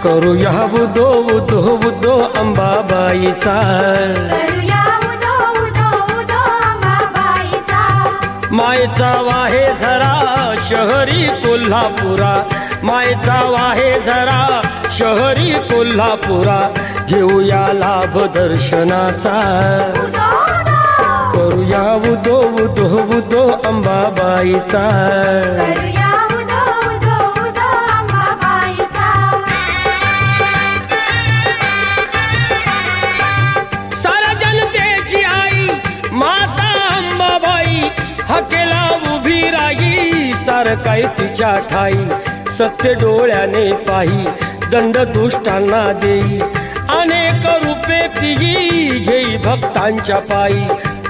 करूया उदो उदो उदो अंबाबाईचा, करूया उदो उदो उदो अंबाबाईचा. मायेचा वाहे झरा शहरी कोल्हापुरा, मायेचा वाहे झरा शहरी कोल्हापुरा, घेऊया लाभ दर्शनाचा. उदो उदो करूया उदो उदो उदो अंबाबाईचा, करूया उदो उदो उदो अंबाबाईचा. साऱ्या जनतेची आई माता अंबाबाई, हकेला उभी राही सारकाई तिच्या ठाई. सत्य डोळ्याने पाही दंड दुष्टांना देई, अनेक रूपे तिही घेई भक्तांच्या पायी.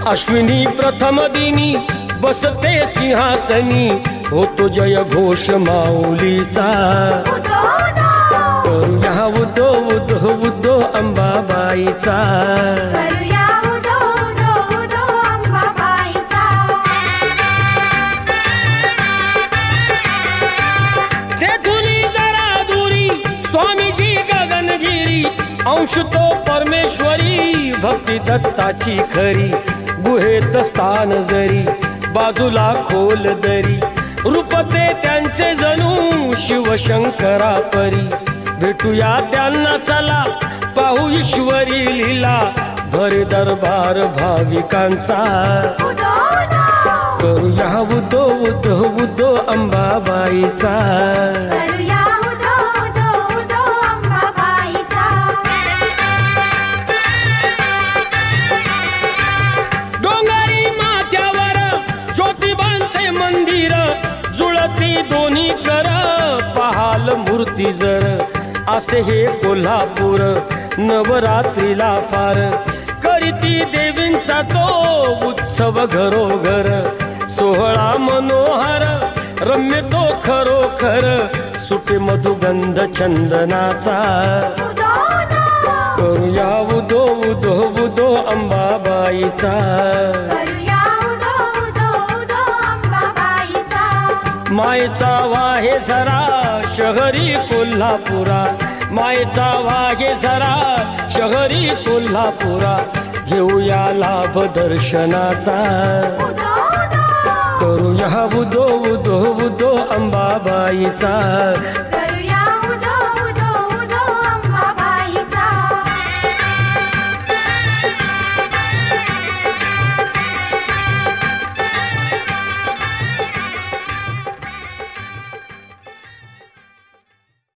अश्विनी प्रथम दिनी बसते सिंहासनी, होतो जय घोष माऊलीचा. उदो उदो करूया उदो उदो उदो अंबाबाईचा, करूया उदो उदो उदो अंबाबाईचा. तेथुनी जरा दुरी स्वामीजी गगनगिरी, अंश तो परमेश्वरी भक्ती दत्ताची खरी. गुहेत स्थान जरी बाजूला खोल दरी, रूपते त्यांचे जणू शिवशंकरा परी. भेटूया त्यांना चला पाहू ईश्वरी लीला, भरे दरबार भाविकांचा. उदो उदो करूया उदो उदो उदो अंबाबाईचा, करूया उदो उदो उदो अंबाबाईचा. डोंगरी माथ्यावर ज्योतिबांचे मंदिर, जुळती दोन्ही कर पहाल मूर्ती जर. असे हे कोल्हापूर नवरात्रीला फार, करीती देवींचा तो उत्सव घरोघर. सोहळा मनोहर रम्य तो खरोखर, सुटे मधुगंध चंदनाचा. उदो उदो करूया उदो उदो उदो अंबाबाईचा, करूया उदो उदो उदो अंबाबाईचा. मायेचा वाहे झरा शहरी कोल्हापुरा, मायेचा वाहे झरा शहरी कोल्हापुरा, घेऊया लाभ दर्शनाचा. उदो उदो करूया उदो उदो उदो अंबाबाईचा.